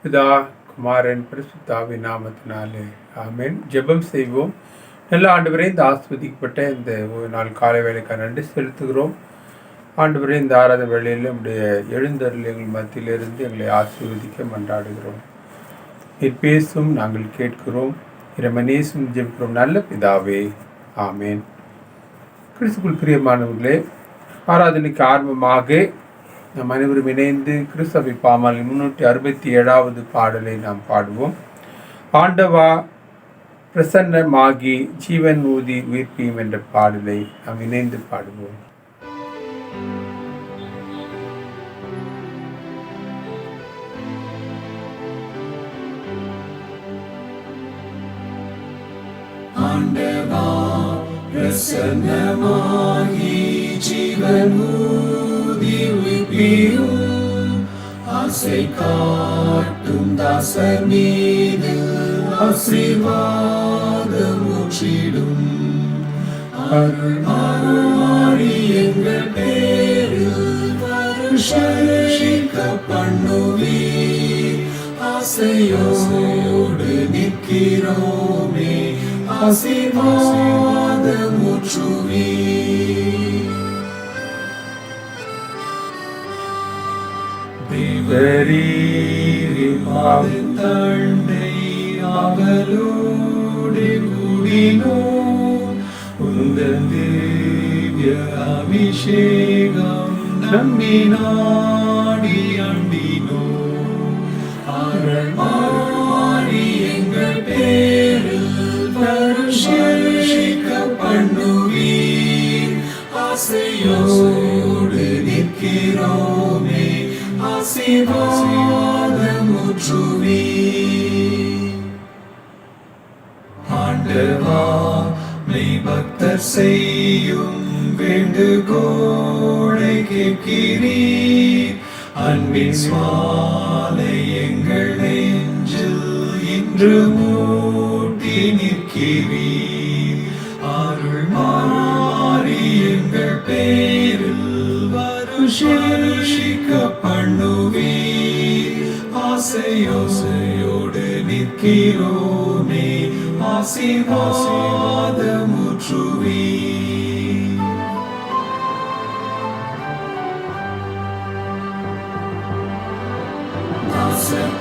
பிதா குமாரன் பரிசுத்தாவின் நாமத்தினாலே ஆமென். ஜெபம் செய்வோம். நல்ல ஆண்டவரே, இந்த ஆஸ்வதிக்கப்பட்ட இந்த ஒரு நாள் காலை வேலைக்காக நன்றி செலுத்துகிறோம். ஆண்டவரே, இந்த ஆராத வேளையில் நம்முடைய எழுந்தருள் எங்கள் மத்தியிலிருந்து எங்களை ஆசீர்வதிக்க மன்றாடுகிறோம். நீர் பேசும், நாங்கள் கேட்கிறோம். இரமனேசும் ஜெபிக்கிறோம் நல்ல பிதாவே, ஆமேன். கிறிஸ்துக்குள் பிரியமானவர்களே, ஆராதனைக்கு ஆரம்பமாக நாம் அனைவரும் இணைந்து கிறிஸ்தவை பாமால் 367வது பாடலை நாம் பாடுவோம். ஆண்டவா பிரசன்னமாகி ஜீவன் ஊதி உயிர்ப்பியும் என்ற பாடலை நாம் இணைந்து பாடுவோம். ஆண்டவா பிரசன்னமாகி ஜீவன் ஊதி உயிர்ப்பியும் ஆசை காட்டும் தாசர் மீது ஆசீர்வாதம் ஊற்றிடும். அருள் மாறி எங்கள் பேரில் வருஷிக்க பண்ணுவீர். ஆசையோடு நிற்கிறோமே, ஆசீர்வாதம் ஊற்றுவீர். தண்டை அவளோடு கூடினோம். உந்தன் திவ்ய அபிஷேகம் நம்பினாடி அண்டினோம். அருள்மாறி எங்கள் பேரில் வருஷிக்க பண்ணுவீர். ஆசையோடு நிற்கிறோமே, ஆசீர்வாதம் ஊற்றுவீர். ஆண்டவா மெய் பக்தர் செய்யும் வேண்டுகோளை கேட்கிறீர். அன்பின் சுவாலை எங்கள் நெஞ்சில் இன்று மூட்டி நிற்கிறீர். அருள் மாறி எங்கள் பேரில் வருஷிக்க பண்ணுவீர். ஆசையோடு நிற்கிறோமே, ஆசீர்வாதம் ஊற்றுவீர்.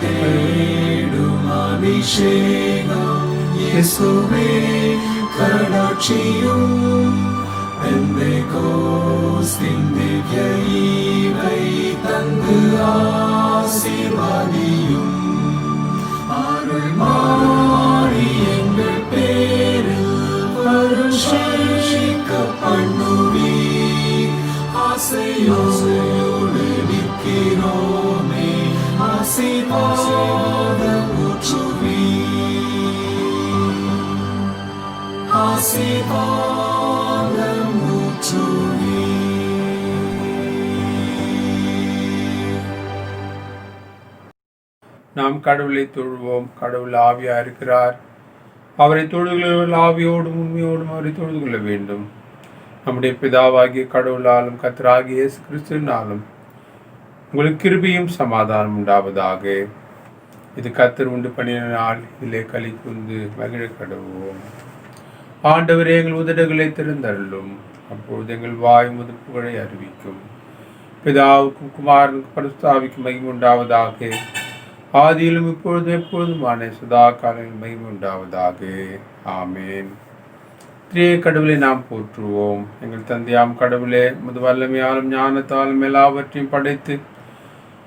தேடும் அபிஷேகம் இயேசுவே கடாட்சியும். பெந்தெகோஸ்தின் திவ்ய ஈவை தந்து ஆசீர்வாதியும். அருள் மாறி எங்கள் பேரில் வருஷிக்க பண்ணுவீர். ஆசையோடு நிற்கிறோமே, ஆசீர்வாதம் ஊற்றுவீர். ஆசீர்வாதம் ஊற்றுவீர். நாம் கடவுளை தொழுவோம். கடவுள் ஆவியா இருக்கிறார். அவரை தொழுகிறவர்கள் ஆவியோடும் உண்மையோடும் அவரை தொழுது கொள்ள வேண்டும். நம்முடைய பிதாவாகிய கடவுளாலும் கர்த்தராகிய இயேசு கிறிஸ்துவினாலும் உங்களுக்கு கிருபையும் சமாதானம் உண்டாவதாக. இது கர்த்தர் உண்டு பண்ணின நாள், இதிலே களி கூர்ந்து மகிழ கடவுவோம். ஆண்டவரே, எங்கள் உதடுகளை திறந்தருளும், அப்பொழுது எங்கள் வாய் உமது புகழை அறிவிக்கும். பிதாவுக்கும் குமாரனுக்கும் பரிசுத்தாவிக்கும் மகிமை உண்டாவதாக. ஆதியிலும் இப்பொழுதும் எப்பொழுதுமான சதா காலங்களில் மகிமை உண்டாவதாக. ஆமேன். திரிய கடவுளை நாம் போற்றுவோம். எங்கள் தந்தையாம் கடவுளே, உமது வல்லமையாலும் ஞானத்தாலும் எல்லாவற்றையும் படைத்து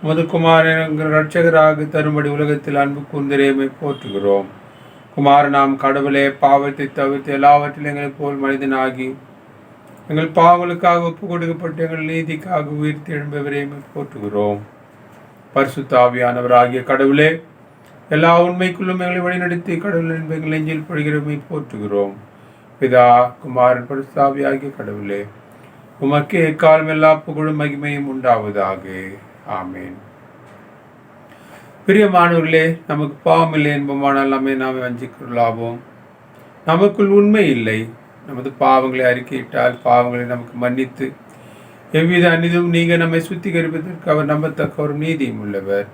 உமது குமாரன் எங்கள் இரட்சகராக தரும்படி உலகத்தில் அன்பு கூர்ந்தரேமை போற்றுகிறோம். குமாரனாம் கடவுளே, பாவத்தை தவிர்த்து எல்லாவற்றிலும் எங்களை போல் மனிதனாகி எங்கள் பாவங்களுக்காக ஒப்பு கொடுக்கப்பட்டு எங்கள் நீதிக்காக உயிர்த்து எழும்பவரையுமே போற்றுகிறோம். பரிசுத்த ஆவியானவராகிய கடவுளே, எல்லா உண்மைக்குள்ளும் எங்களை வழிநடத்தி கடவுள் எங்கள் நெஞ்சில் படுகிறமை போற்றுகிறோம். பிதா குமாரன் பரிசுத்த ஆவியாகிய கடவுளே, உமக்கு எக்காலம் எல்லா புகழும் மகிமையும் உண்டாவதாக. ஆமேன். பிரியமானவர்களே, நமக்கு பாவம் இல்லை என்பமானால் நம்மை நாமே வஞ்சிக்கொள்ளாவோம். நமக்குள் உண்மை இல்லை. நமது பாவங்களை அறிக்கையிட்டால் பாவங்களை நமக்கு மன்னித்து எவ்வித அநீதியும் நீங்க நம்மை சுத்திகரிப்பதற்கு அவர் நம்பத்தக்க ஒரு நீதியும் உள்ளவர்.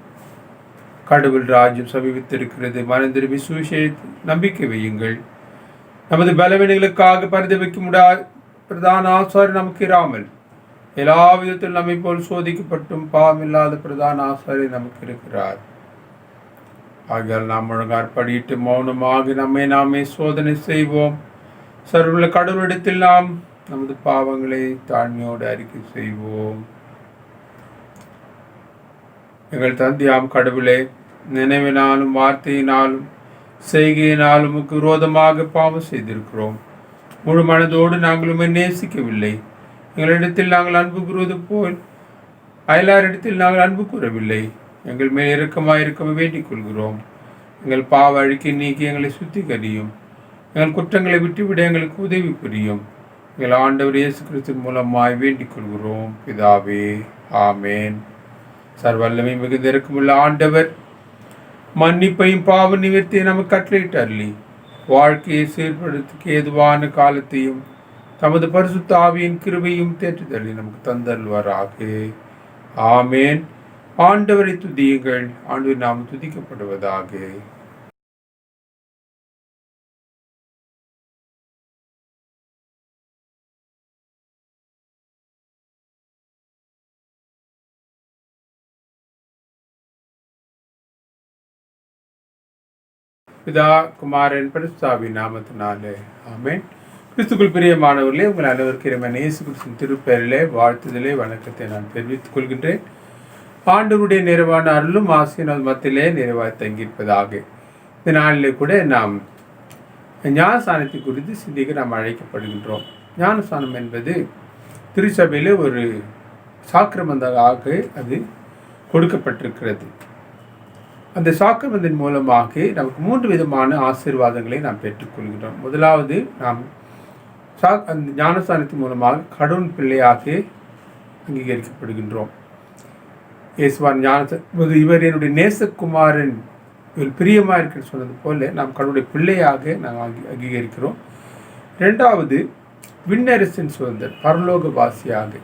கடவுள் ராஜ்யம் சமீபித்திருக்கிறது. மனம் திரும்பி நம்பிக்கை வையுங்கள். நமது பலவீனங்களுக்காக பரிதவிக்க முடியாத பிரதான ஆசாரி நமக்கு இராமல் எல்லா விதத்திலும் நம்மை போல் சோதிக்கப்பட்டும் பாவமில்லாத பிரதான ஆசாரி நமக்கு இருக்கிறார். ஆகையால் நாம் ஒழுங்காற்படியிட்டு மௌனமாக நம்மை நாமே சோதனை செய்வோம். சர்வ கடவுளிடத்தில் நாம் நமது பாவங்களை தாழ்மையோடு அறிக்கை செய்வோம். எங்கள் தந்தையாம் கடவுளே, நினைவினாலும் வார்த்தையினாலும் செய்கையினாலும் உமக்கு விரோதமாக பாவம் செய்திருக்கிறோம். முழு மனதோடு நாங்கள் உம்மை நேசிக்கவில்லை. எங்களிடத்தில் நாங்கள் அன்பு கூறுவது போல் அயலாரிடத்தில் நாங்கள் அன்பு கூறவில்லை. எங்கள் மேல் இரக்கமாயிருக்க வேண்டிக் கொள்கிறோம். எங்கள் பாவ அழுக்கை நீக்கி எங்களை சுத்திகரியும். எங்கள் குற்றங்களை விட்டுவிட எங்களுக்கு உதவி புரியும். எங்கள் ஆண்டவர் இயேசு கிறிஸ்துவின் மூலமாய் வேண்டிக் கொள்கிறோம் பிதாவே, ஆமேன். சர்வல்லமை மிகுந்த இரக்கமுள்ள ஆண்டவர் மன்னிப்பையும் பாவ நிவர்த்தியை நமக்கு கட்டளையிட்டருளி வாழ்க்கையை சீர்படுத்துக்கு ஏதுவான காலத்தையும் தமது பரிசுத்த ஆவியின் கிருபையும் தேற்றுதலை நமக்கு தந்தருள்வாராக. ஆமேன். ஆண்டவரை துதியுங்கள். ஆண்டவர் நாம் துதிக்கப்படுவதாக. பிதா குமாரன் பரிசுத்தாவின் நாமத்தினாலே ஆமென். கிறிஸ்துக்குள் பிரியமானவர்களே, உங்கள் அனைவருக்கும் இறைவன் இயேசு கிறிஸ்துவின் திருப்பெயரிலே வாழ்த்துதலே வணக்கத்தை நான் தெரிவித்துக் கொள்கின்றேன். ஆண்டவருடைய நிறைவான அருளும் ஆசீர்வாதம் மத்தியிலே நிறைவாக தங்கியிருப்பதாக. இந்த நாளிலே கூட நாம் ஞானஸ்நானத்தை குறித்து சிந்திக்க நாம் அழைக்கப்படுகின்றோம். ஞானஸ்நானம் என்பது திருச்சபையில் ஒரு சாக்கிரமந்தாக அது கொடுக்கப்பட்டிருக்கிறது. அந்த சாக்கிரமத்தின் மூலமாக நமக்கு 3 விதமான ஆசீர்வாதங்களை நாம் பெற்றுக்கொள்கிறோம். முதலாவது, நாம் அந்த ஞானஸ்நானத்தின் மூலமாக கடவுள் பிள்ளையாக அங்கீகரிக்கப்படுகின்றோம். இயேசுவான் இவர் என்னுடைய நேசகுமாரன், இவர் பிரியமாக இருக்கிற சொன்னது போல நாம் கடவுளுடைய பிள்ளையாக நாம் அங்கீகரிக்கிறோம். 2வது, விண்ணரசின் சுதந்தர், பரலோகவாசியாக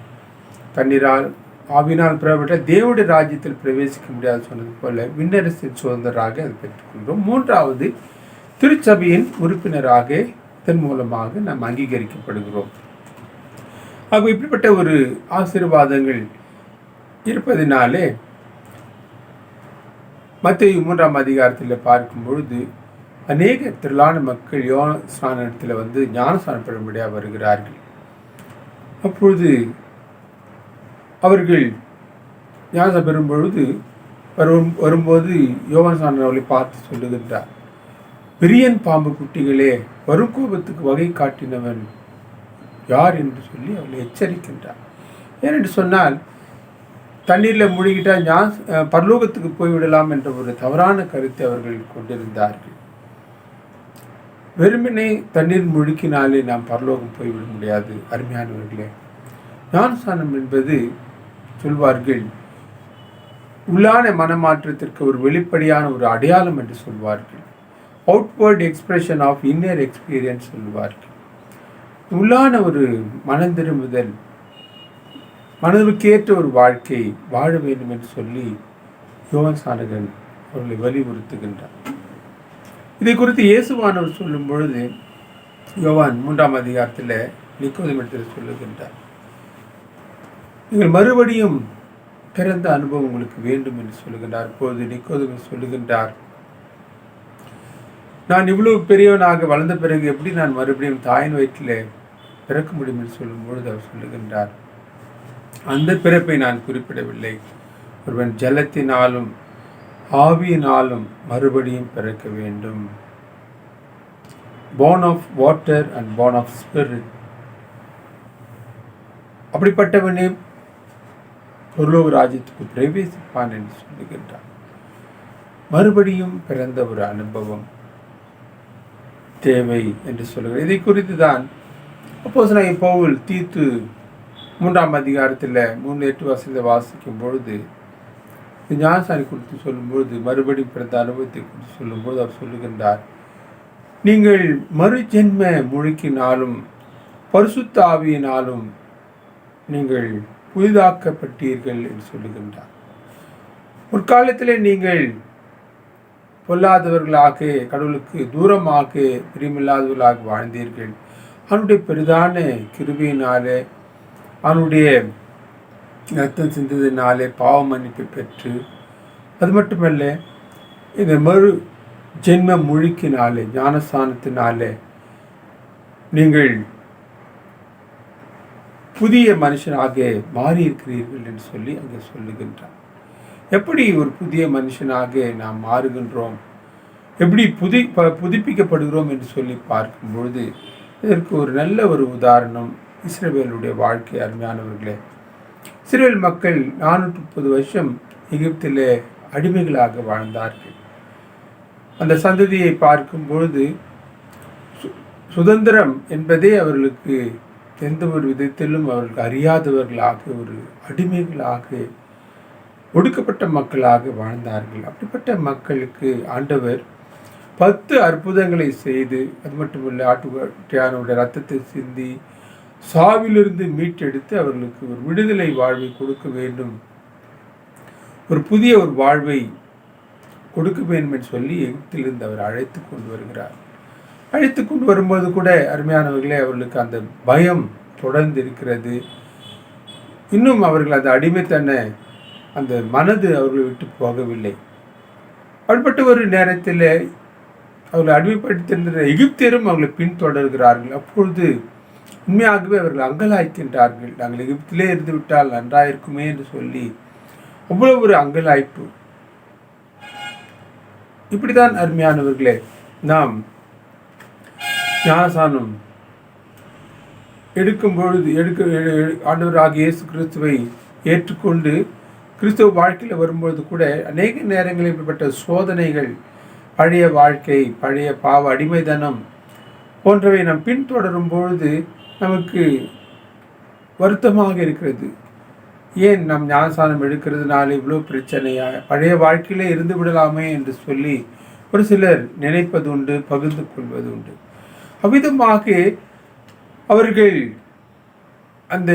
தண்ணீரால் ஆவினால் பெறப்பட்ட தேவனுடைய ராஜ்யத்தில் பிரவேசிக்க முடியாது சொன்னது போல விண்ணரசின் சுதந்திரராக அதை பெற்றுக்கொள்கிறோம். 3வது, திருச்சபையின் உறுப்பினராக இதன் மூலமாக நாம் அங்கீகரிக்கப்படுகிறோம். ஆக இப்படிப்பட்ட ஒரு ஆசீர்வாதங்கள் இருப்பதினாலே மத்தேயு 3ஆம் அதிகாரத்தில் பார்க்கும் பொழுது அநேக திரளான மக்கள் யோவான்ஸ்நானத்தில் ஞானஸ்நானம் பெறும்படியாக வருகிறார்கள். அப்பொழுது அவர்கள் ஞானம் பெறும் பொழுது வரும்போது யோவான்ஸ்நானன் அவர்களை பார்த்து சொல்லுகின்றார், பெரியன் பாம்பு குட்டிகளே, வரும் கோபத்துக்கு வகை காட்டினவன் யார் என்று சொல்லி அவர்களை எச்சரிக்கின்றார். ஏனென்று சொன்னால், தண்ணீரில் மூழ்கிட்டால் பரலோகத்துக்கு போய்விடலாம் என்ற ஒரு தவறான கருத்தை அவர்கள் கொண்டிருந்தார்கள். வெறுமனே தண்ணீர் முழுக்கினாலே நாம் பரலோகம் போய்விட முடியாது. அருமையானவர்களே, ஞானஸ்நானம் என்பது சொல்வார்கள் உள்ளான மனமாற்றத்திற்கு ஒரு வெளிப்படையான ஒரு அடையாளம் என்று சொல்வார்கள். Outward expression of inner experience சொல்வார்கள். உள்ளான ஒரு மனந்திரும்புதல், மனதுக்கேற்ற ஒரு வாழ்க்கை வாழ வேண்டும் என்று சொல்லி யோவான்ஸ்நானகன் அவர்களை வலியுறுத்துகின்றார். இதை குறித்து இயேசுவானவர் சொல்லும் பொழுது யோவான் 3ஆம் அதிகாரத்தில் நிக்கோதேமிடத்தில் சொல்லுகின்றார், நீங்கள் மறுபடியும் பிறந்த அனுபவம் உங்களுக்கு வேண்டும் என்று சொல்லுகின்றார். இப்போது நிக்கோதேமு சொல்லுகின்றார், நான் இவ்வளவு பெரியவனாக வளர்ந்த பிறகு எப்படி நான் மறுபடியும் தாயின் வயிற்றில் பிறக்க முடியும் என்று சொல்லும் பொழுது அவர் சொல்லுகின்றார், அந்த பிறப்பை நான் குறிப்பிடவில்லை. ஒருவன் ஜலத்தினாலும் ஆவியினாலும் மறுபடியும் பிறக்க வேண்டும். born of water and born of spirit. அப்படிப்பட்டவனே பரலோக ராஜ்யத்துக்கு பிரவேசிப்பான் என்று சொல்லுகின்றார். மறுபடியும் பிறந்த ஒரு அனுபவம் தேவை என்று சொல்லுகிறார். இதை குறித்து தான் அப்போஸ்தலனாகிய பவுல் தீத்து 3ஆம் அதிகாரத்தில் 3:8 வாசிக்கும் பொழுது ஞானஸ்நானம் குறித்து சொல்லும்பொழுது, மறுபடியும் பிறந்த அனுபவத்தை குறித்து சொல்லும்போது அவர் சொல்லுகின்றார், நீங்கள் மறுஜென்ம முழுக்கினாலும் பரிசுத்த ஆவியினாலும் நீங்கள் புதிதாக்கப்பட்டீர்கள் என்று சொல்லுகின்றார். முற்காலத்திலே நீங்கள் பொல்லாதவர்களாக, கடவுளுக்கு தூரமாக, பிரியமில்லாதவர்களாக வாழ்ந்தீர்கள். அவனுடைய பெரிதான கிருபையினாலே, அவனுடைய ரத்தம் சிந்ததினாலே பாவ மன்னிப்பை பெற்று, அது மட்டுமல்ல இந்த மறு ஜென்ம முழுக்கினாலே, ஞானஸ்தானத்தினாலே நீங்கள் புதிய மனுஷனாக மாறியிருக்கிறீர்கள் என்று சொல்லி அங்கே சொல்லுகின்றார். எப்படி ஒரு புதிய மனுஷனாக நாம் மாறுகின்றோம், எப்படி புதுப்பிக்கப்படுகிறோம் என்று சொல்லி பார்க்கும் பொழுது இதற்கு ஒரு நல்ல ஒரு உதாரணம் இஸ்ரவேலுடைய வாழ்க்கை. அருமையானவர்களே, இஸ்ரவேல் மக்கள் 430 வருஷம் எகிப்திலே அடிமைகளாக வாழ்ந்தார்கள். அந்த சந்ததியை பார்க்கும் பொழுது சுதந்திரம் என்பதே அவர்களுக்கு எந்த ஒரு விதத்திலும் அவர்களுக்கு அறியாதவர்களாக, ஒரு அடிமைகளாக, ஒடுக்கப்பட்ட மக்களாக வாழ்ந்தார்கள். அப்படிப்பட்ட மக்களுக்கு ஆண்டவர் 10 அற்புதங்களை செய்து, அது மட்டுமல்ல ஆட்டுக்குட்டியானுடைய ரத்தத்தை சிந்தி சாவிலிருந்து மீட்டெடுத்து அவர்களுக்கு ஒரு விடுதலை வாழ்வை கொடுக்க வேண்டும், ஒரு புதிய ஒரு வாழ்வை கொடுக்க வேண்டும் என்று சொல்லி எகிப்திலிருந்து அவர் அழைத்து கொண்டு வருகிறார். அழைத்து கொண்டு வரும்போது கூட அருமையானவர்களே, அவர்களுக்கு அந்த பயம் தொடர்ந்து இருக்கிறது. இன்னும் அவர்கள் அந்த அடிமைத்தன அந்த மனது அவர்களை விட்டு போகவில்லை. அப்படிப்பட்ட ஒரு நேரத்தில் அவர்களை அடிமைப்படுத்தியிருந்த எகிப்தியரும் அவர்களை பின்தொடர்கிறார்கள். அப்பொழுது உண்மையாகவே அவர்கள் அங்கலாய்க்கின்றார்கள். நாங்கள் எகிப்திலே இருந்து விட்டால் நன்றாயிருக்குமே என்று சொல்லி அவ்வளவு ஒரு அங்கலாய்ப்பு. இப்படிதான் அருமையானவர்களே, நாம் ஞானஸ்நானம் எடுக்கும் பொழுது ஆண்டவராகிய இயேசு கிறிஸ்துவை ஏற்றுக்கொண்டு கிறிஸ்துவ வாழ்க்கையில் வரும்பொழுது கூட அநேக நேரங்களில் இப்படிப்பட்ட சோதனைகள், பழைய வாழ்க்கை, பழைய பாவ அடிமைதனம் போன்றவை நாம் பின்தொடரும் பொழுது நமக்கு வருத்தமாக இருக்கிறது. ஏன் நம் ஞானஸ்நானம் எடுக்கிறதுனால இவ்வளோ பிரச்சனையா, பழைய வாழ்க்கையிலே இருந்து விடலாமே என்று சொல்லி ஒரு சிலர் நினைப்பது உண்டு, பகிர்ந்து கொள்வது உண்டு. அவ்விதமாக அவர்கள் அந்த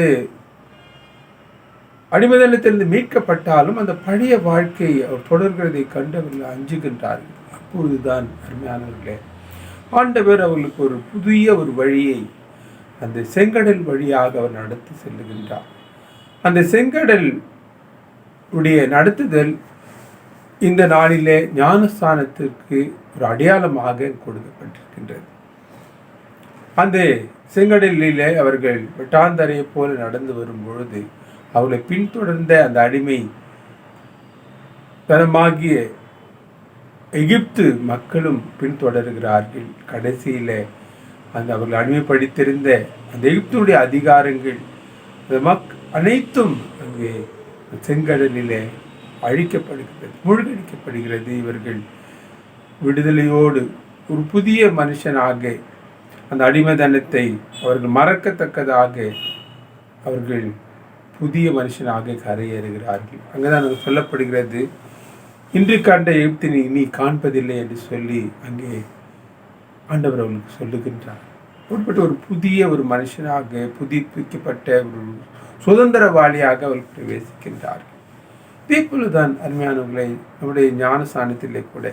அடிமைதனத்திலிருந்து மீட்கப்பட்டாலும் அந்த பழைய வாழ்க்கையை அவர் தொடர்கிறதை கண்டு அவர்கள் அஞ்சுகின்றார்கள். அப்பொழுதுதான் அருமையானவர்களே, ஆண்டவர் அவர்களுக்கு ஒரு புதிய ஒரு வழியை அந்த செங்கடல் வழியாக அவர் நடத்தி செல்லுகின்றார். அந்த செங்கடல் உடைய நடத்துதல் இந்த நாளிலே ஞானஸ்தானத்திற்கு ஒரு அடையாளமாக கொடுக்கப்பட்டிருக்கின்றது. அந்த செங்கடலிலே அவர்கள் வெட்டாந்தரையை போல நடந்து வரும் பொழுது அவர்களை பின்தொடர்ந்த அந்த அடிமை தனமாகிய எகிப்து மக்களும் பின்தொடர்கிறார்கள். கடைசியில் அந்த அவர்கள் அடிமைப்படுத்தியிருந்த அந்த எகிப்துடைய அதிகாரங்கள், அந்த அனைத்தும் அங்கே செங்கடலிலே அழிக்கப்படுகிறது, மூழ்கடிக்கப்படுகிறது. இவர்கள் விடுதலையோடு ஒரு புதிய மனுஷனாக அந்த அடிமைதனத்தை அவர்கள் மறக்கத்தக்கதாக அவர்கள் புதிய மனுஷனாக கரையேறுகிறார்கள். அங்கேதான் அது சொல்லப்படுகிறது, இன்று கண்ட எகிப்தினை இனி காண்பதில்லை என்று சொல்லி அங்கே ஆண்டவர் அவர்களுக்கு சொல்லுகின்றார். அப்படிப்பட்ட ஒரு புதிய ஒரு மனுஷனாக, புதுப்பிக்கப்பட்ட ஒரு சுதந்திரவாளியாக அவர்கள் பிரவேசிக்கின்றார்கள். இதே போலதான் அருமையானவர்களை, நம்முடைய ஞானஸ்நானத்திலே கூட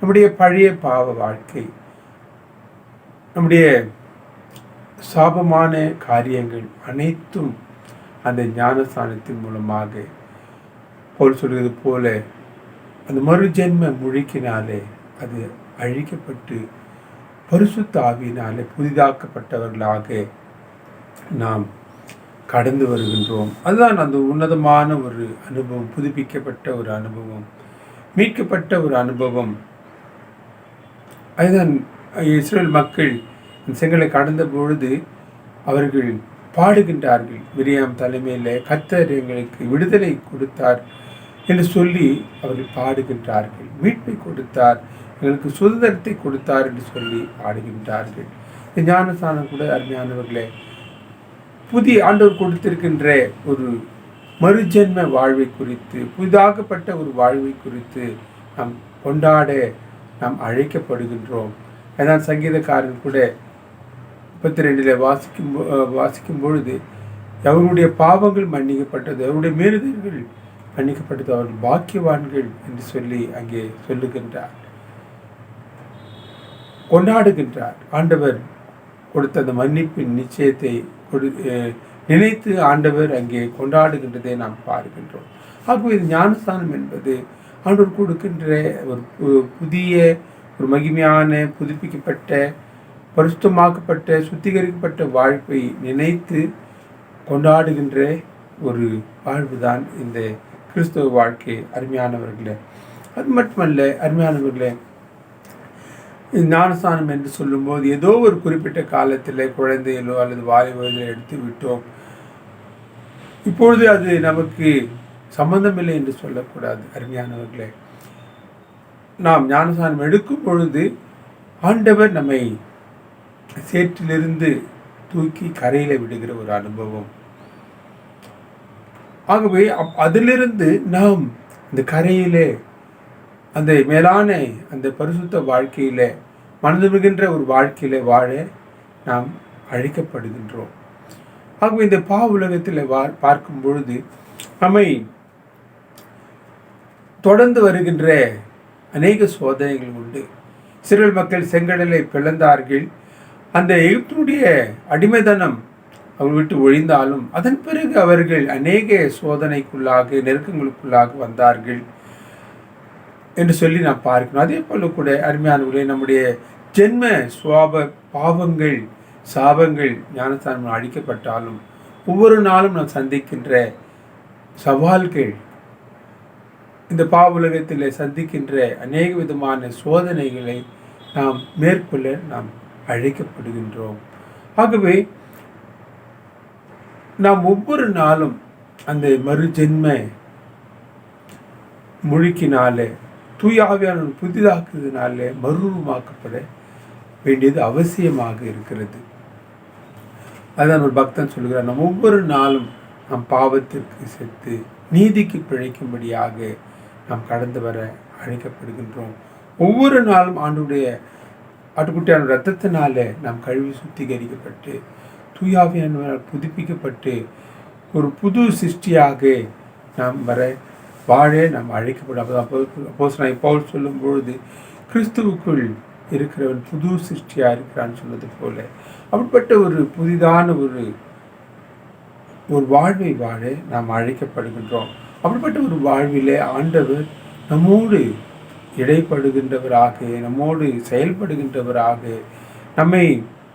நம்முடைய பழைய பாவ வாழ்க்கை, நம்முடைய சாபமான காரியங்கள் அனைத்தும் அந்த ஞானஸ்நானத்தின் மூலமாக போல் சொல்வது போல அந்த மறுஜென்ம முழுக்கினாலே அது அழிக்கப்பட்டு பரிசுத்த ஆவியினாலே புதிதாக்கப்பட்டவர்களாக நாம் கடந்து வருகின்றோம். அதுதான் அந்த உன்னதமான ஒரு அனுபவம், புதுப்பிக்கப்பட்ட ஒரு அனுபவம், மீட்கப்பட்ட ஒரு அனுபவம். அதுதான் இஸ்ரேல் மக்கள் செங்கலை கடந்த பொழுது அவர்கள் பாடுகின்றார்கள். மிரியாம் தலைமையில் கர்த்தர் எங்களுக்கு விடுதலை கொடுத்தார் என்று சொல்லி அவர்கள் பாடுகின்றார்கள். மீட்பை கொடுத்தார், எங்களுக்கு சுதந்திரத்தை கொடுத்தார் என்று சொல்லி பாடுகின்றார்கள். ஞானஸ்நானம் கூட அருமையானவர்களே, புதிய ஆண்டவர் கொடுத்திருக்கின்ற ஒரு மறுஜென்ம வாழ்வை குறித்து, புதிதாகப்பட்ட ஒரு வாழ்வை குறித்து நாம் கொண்டாட நாம் அழைக்கப்படுகின்றோம். ஏன்னா சங்கீதக்காரன் கூட 32 வாசிக்கும் பொழுது அவருடைய பாவங்கள் மன்னிக்கப்பட்டது, அவருடைய மீறுதல்கள் மன்னிக்கப்பட்டது, அவர்கள் பாக்கியவான்கள் என்று சொல்லி அங்கே சொல்லுகின்றார். கொண்டாடுகின்றார். ஆண்டவர் கொடுத்த அந்த மன்னிப்பின் நிச்சயத்தை நினைத்து ஆண்டவர் அங்கே கொண்டாடுகின்றதை நாம் பார்க்கின்றோம். ஆகவே இது ஞானஸ்தானம் என்பது ஆண்டவர் கொடுக்கின்ற ஒரு புதிய ஒரு மகிமையான புதுப்பிக்கப்பட்ட பரிசுத்தமாக்கப்பட்ட சுத்திகரிக்கப்பட்ட வாழ்வை நினைத்து கொண்டாடுகின்ற ஒரு வாழ்வு தான் இந்த கிறிஸ்தவ வாழ்க்கை. அருமையானவர்களே, அது மட்டுமல்ல அருமையானவர்களே, ஞானஸ்தானம் என்று சொல்லும்போது ஏதோ ஒரு குறிப்பிட்ட காலத்தில் குழந்தைகளோ அல்லது வாலிபர்களோ எடுத்து விட்டோம், இப்பொழுது அது நமக்கு சம்பந்தமில்லை என்று சொல்லக்கூடாது. அருமையானவர்களே, நாம் ஞானஸ்தானம் எடுக்கும் பொழுது ஆண்டவர் நம்மை சேற்றிலிருந்து தூக்கி கரையில் விடுகிற ஒரு அனுபவம். ஆகவே அதிலிருந்து நாம் இந்த கரையிலே அந்த மேலான அந்த பரிசுத்த வாழ்க்கையிலே மனதுமிகின்ற ஒரு வாழ்க்கையிலே வாழ நாம் அழைக்கப்படுகின்றோம். ஆகவே இந்த பாவ உலகத்தில் பார்க்கும் பொழுது நம்மை தொடர்ந்து வருகின்ற அநேக சோதனைகள் உண்டு. இஸ்ரவேல் மக்கள் செங்கடலை பிளந்தார்கள். அந்த எகிப்தினுடைய அடிமைதனம் அவர்கள் விட்டு ஒழிந்தாலும் அதன் பிறகு அவர்கள் அநேக சோதனைக்குள்ளாக நெருக்கங்களுக்குள்ளாக வந்தார்கள் என்று சொல்லி நாம் பார்க்கணும். அதே போல கூட அருமையானவர்களே, நம்முடைய ஜென்ம சுவாப பாவங்கள் சாபங்கள் ஞானஸ்தானம் அழிக்கப்பட்டாலும் ஒவ்வொரு நாளும் நாம் சந்திக்கின்ற சவால்கள், இந்த பாவ உலகத்தில் சந்திக்கின்ற அநேக விதமான சோதனைகளை நாம் மேற்கொள்ள நாம் அழைக்கப்படுகின்றோம். ஆகவே நாம் ஒவ்வொரு நாளும் அந்த மறுஜென்ம முழுக்கினாலே தூயாவியான புதிதாக்குறதுனால மறுரூபமாக்கப்பட வேண்டியது அவசியமாக இருக்கிறது. அதான் ஒரு பக்தன் சொல்கிறார், நாம் ஒவ்வொரு நாளும் நாம் பாவத்திற்கு செத்து நீதிக்கு பிழைக்கும்படியாக நாம் கடந்து வர அழைக்கப்படுகின்றோம். ஒவ்வொரு நாளும் ஆட்டுக்குட்டியான இரத்தத்தினால நாம் கழுவி சுத்திகரிக்கப்பட்டு தூயாவியானவரால் புதுப்பிக்கப்பட்டு ஒரு புது சிருஷ்டியாக நாம் வாழ நாம் அழைக்கப்படும். அப்போஸ்தலனாகிய பவுல் சொல்லும் பொழுது கிறிஸ்துவுக்குள் இருக்கிறவன் புது சிருஷ்டியாக இருக்கிறான்னு சொன்னது போல அப்படிப்பட்ட ஒரு புதிதான ஒரு வாழ்வை வாழ நாம் அழைக்கப்படுகின்றோம். அப்படிப்பட்ட ஒரு வாழ்விலே ஆண்டவர் நம்மோடு இடைப்படுகின்றவராக, நம்மோடு செயல்படுகின்றவராக, நம்மை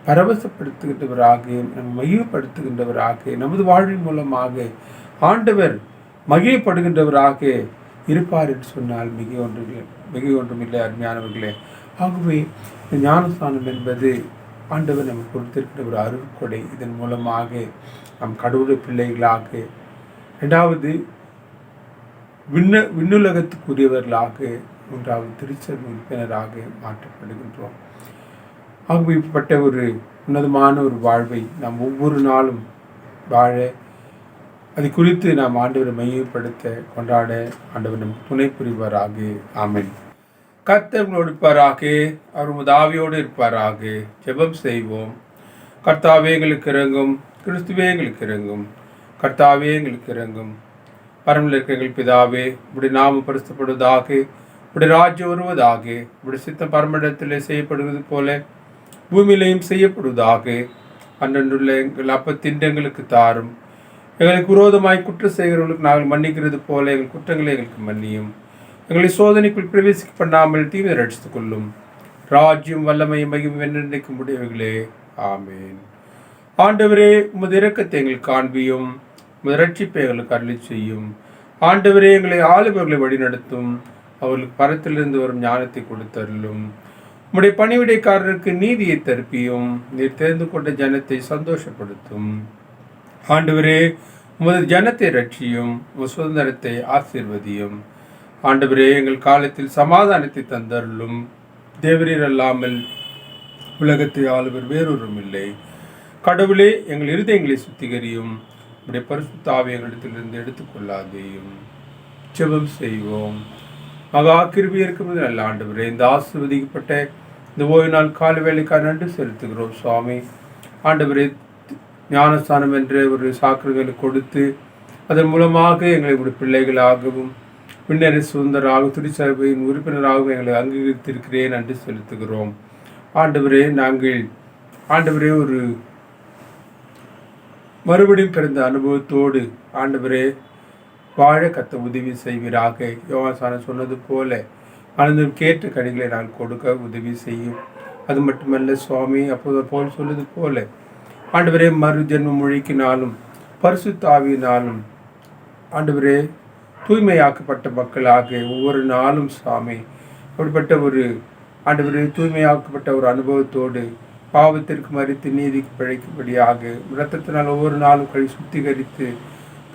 பரவசப்படுத்துகின்றவராக, நம்ம மகிழ்ப்படுத்துகின்றவராக, நமது வாழ்வின் மூலமாக ஆண்டவர் மகிழ்ப்படுகின்றவராக இருப்பார் என்று சொன்னால் மிக ஒன்றுமில்லை. அருமையானவர்களே, ஆகவே இந்த ஞானஸ்தானம் என்பது ஆண்டவர் நமக்கு கொடுத்திருக்கிற ஒரு அருட்கொடை. இதன் மூலமாக நாம் கடவுளுடைய பிள்ளைகளாக, இரண்டாவது விண்ணுலகத்துக்குரியவர்களாக, மூன்றாவது திருச்சபை உறுப்பினராக மாற்றப்படுகின்றோம். ஆகவே இப்பட்ட ஒரு உன்னதமான ஒரு வாழ்வை நாம் ஒவ்வொரு நாளும் வாழ, அதை குறித்து நாம் ஆண்டவரை மையப்படுத்த கொண்டாட ஆண்டவர் நமக்கு துணை புரிவாராக. ஆமென். கர்த்தர் உங்களோடு இருப்பாராக, அவர் உமது ஆவியோடு இருப்பாராக. ஜெபம் செய்வோம். கர்த்தாவே எங்களுக்கு இறங்கும், கிறிஸ்துவே எங்களுக்கு இறங்கும், கர்த்தாவே எங்களுக்கு இறங்கும். பரமத்தில் இருக்கிற எங்கள் பிதாவே, உடைய நாமம் பரிசுத்தப்படுவதாக, உடைய ராஜ்யம் வருவதாக, உடைய சித்தம் பரமண்டலத்திலே செய்யப்படுவது போல பூமியிலையும் செய்யப்படுவதாக. அன்றன்றுள்ள எங்கள் அப்பத்தின் எங்களுக்கு தாரும். எங்களுக்கு விரோதமாய் குற்றம் செய்கிறவர்களுக்கு நாங்கள் மன்னிக்கிறது போல எங்கள் குற்றங்களை எங்களுக்கு மன்னியும். எங்களை சோதனைக்குள் பிரவேசிக்க பண்ணாமல் தீவிர ரட்சித்துக் கொள்ளும். ராஜ்யம் வல்லமையும் மகிமையும் என்றென்றைக்கும் உடையவர்களே. ஆமேன். ஆண்டவரே, உமது இரக்கத்தை எங்களுக்கு காண்பியும், உமது ரட்சிப்பை எங்களுக்கு அருளி செய்யும். ஆண்டவரே, எங்களை ஆளுபவர்களை வழிநடத்தும், அவர்களுக்கு பரத்திலிருந்து வரும் ஞானத்தை கொடுத்தருளும். உம்முடைய பணிவிடைக்காரருக்கு நீதியை தருப்பியும், நீர் தெரிந்து கொண்ட ஜனத்தை சந்தோஷப்படுத்தும். ஆண்டவரே, உமது ஜனத்தை ரட்சியும், உமது சுதந்திரத்தை ஆசீர்வதியும். ஆண்டவரே, எங்கள் காலத்தில் சமாதானத்தை தந்தருளும். தேவரீர் அல்லாமல் உலகத்தை ஆளுவர் வேறொரும் இல்லை. கடவுளே, எங்கள் இருதயங்களை சுத்திகரியும், உடைய பரிசுத்த ஆவியை எங்களிடத்திலிருந்து எடுத்துக்கொள்ளாதேயும். ஜெபம் செய்வோம். மகா கிருபை இருக்கும் நல்ல ஆண்டவரே, இந்த ஆசீர்வதிக்கப்பட்ட இந்த ஓய்வு நாள் கால வேலைக்காக நன்றி செலுத்துகிறோம் சுவாமி. ஆண்டவரே, ஞானஸ்தானம் என்ற ஒரு சாக்கிரங்களை கொடுத்து அதன் மூலமாக எங்களை ஒரு பிள்ளைகளாகவும் பின்னரசு சுதந்திராக திருச்சபையின் உறுப்பினராகவும் எங்களை அங்கீகரித்திருக்கிறேன் நன்றி செலுத்துகிறோம். ஆண்டவரே ஒரு மறுபடியும் பிறந்த அனுபவத்தோடு ஆண்டவரே வாழ கத்த உதவி செய்வீராக. யோவான் சொன்னது போல ஆனந்த கேட்ட கனிகளை நான் கொடுக்க உதவி செய்யும். அது மட்டுமல்ல சுவாமி, அப்போது போல் சொன்னது போல ஆண்டவரே மறு ஜென்ம மொழிக்கினாலும் பரிசுத்த ஆவியினாலும் ஆண்டவரே தூய்மையாக்கப்பட்ட மக்களாக ஒவ்வொரு நாளும் சுவாமி அப்படிப்பட்ட ஒரு ஆண்டவரே தூய்மையாக்கப்பட்ட ஒரு அனுபவத்தோடு பாவத்திற்கு மறித்து நீதிக்கு பிழைக்கும்படியாக இரத்தத்தினால் ஒவ்வொரு நாளும் சுத்திகரித்து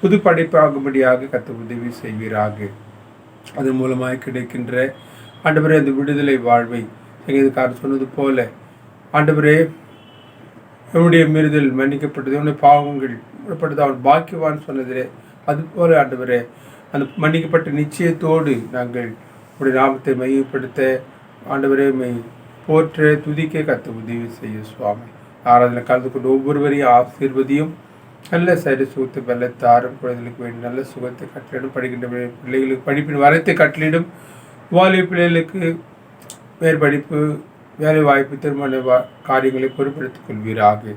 புது படைப்பாகும்படியாக கத்த உதவி செய்வீராக. அதன் மூலமாக கிடைக்கின்ற ஆண்டவரே அந்த விடுதலை வாழ்வை சங்கீதக்காரர் சொன்னது போல ஆண்டவரே என்னுடைய மீறுதல் மன்னிக்கப்பட்டது, என்னுடைய பாவங்கள் மூடப்பட்டது, அவன் பாக்கியவான் சொன்னதிலே அதுபோல ஆண்டவரே அந்த மன்னிக்கப்பட்ட நிச்சயத்தோடு நாங்கள் உடைய நாமத்தை மையப்படுத்த ஆண்டவரே போற்ற துதிக்க கத்த உதவி செய்ய சுவாமி. ஆராதனை கலந்து கொண்டு ஒவ்வொருவரையும் ஆசீர்வதியும். நல்ல சரி சுகத்தை வெள்ளத்தாரும் குழந்தைகளுக்கு வேண்டிய நல்ல சுகத்தை கட்டளிடும். படிக்கின்ற பிள்ளைகளுக்கு படிப்பின் வரத்தை கட்டளிடும். வாலிப பிள்ளைகளுக்கு மேற்படிப்பு, வேலை வாய்ப்பு, திருமண காரியங்களை பொறுப்படுத்திக் கொள்வீராக.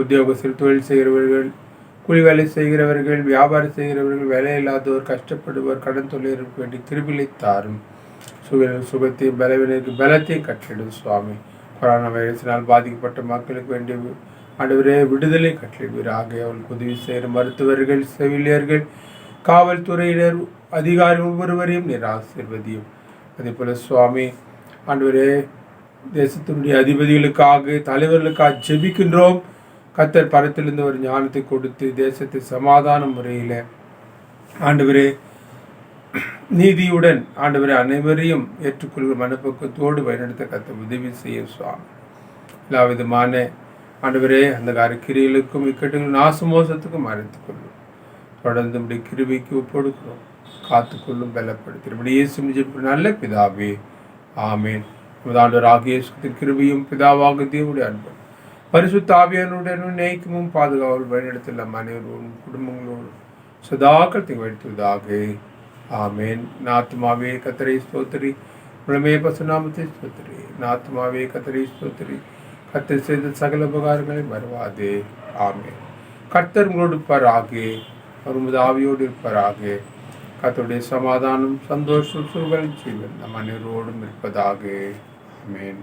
உத்தியோகத்தில் தொழில் செய்கிறவர்கள், கூலி வேலை செய்கிறவர்கள், வியாபாரம் செய்கிறவர்கள், வேலை இல்லாதோர், கஷ்டப்படுவோர், கடன் தொழிலுக்கு வேண்டிய கிருபிலை தாரும். சுகத்தையும் பலவீனருக்கு பலத்தையும் கட்டளிடும் சுவாமி. கொரோனா வைரஸினால் பாதிக்கப்பட்ட மக்களுக்கு வேண்டிய ஆண்டவரே விடுதலை கட்டளிடுவீராக. அவர்களுக்கு உதவி செய்கிற மருத்துவர்கள், செவிலியர்கள், காவல்துறையினர், அதிகாரிகள் ஒவ்வொருவரையும் நீர் ஆசீர்வதியும். அதே போல சுவாமி ஆண்டவரே தேசத்தினுடைய அதிபதிகளுக்காக தலைவர்களுக்காக ஜெபிக்கின்றோம். கர்த்தர் பரத்திலிருந்து ஒரு ஞானத்தை கொடுத்து தேசத்தை சமாதான முறையில் ஆண்டவரே நீதியுடன் ஆண்டவரே அனைவரையும் ஏற்றுக்கொள்கிற மனப்பக்குவத்தோடு வழிநடத்த கர்த்தர் உதவி செய்ய சுவாமி. எல்லா விதமான ஆண்டவரே அந்த கிரியைகளுக்கும் இக்கட்டுகளும் நாசமோசத்துக்கும் மறைத்துக் கொள்ளும். தொடர்ந்து நம்முடைய கிருபைக்கு ஒப்படுக்கிறோம். காத்துக்கொள்ளும், பலப்படுத்தி இயேசு நல்ல பிதாவே, ஆமேன். நமது ஆண்டவராகிய இயேசுவின் கிருபையும் பிதாவாக தேவனுடைய அன்பும் பரிசுத்த ஆவியானுடன் நேய்க்கமும் பாதுகாவல் வழிநடத்தல் நம் அனைவரோடும் குடும்பங்களோடும் சதாக்கள் திகழ்த்துவதாக. ஆமேன். நாத்துமாவே கத்தரை ஸ்தோத்திரி, உடமே பசுநாமத்தை ஸ்தோத்திரி. நாத்துமாவே கத்தரை ஸ்தோத்திரி, கர்த்தர் செய்த சகல உபகாரங்களை மறவாதே. ஆமேன். கர்த்தர் உங்களோடு இருப்பாராக, அவர் ஆவியோடு இருப்பாராக. கர்த்தருடைய சமாதானம், சந்தோஷம், சுகம், ஜீவன் நம் அனைவரோடும் இருப்பதாக. ஆமேன்.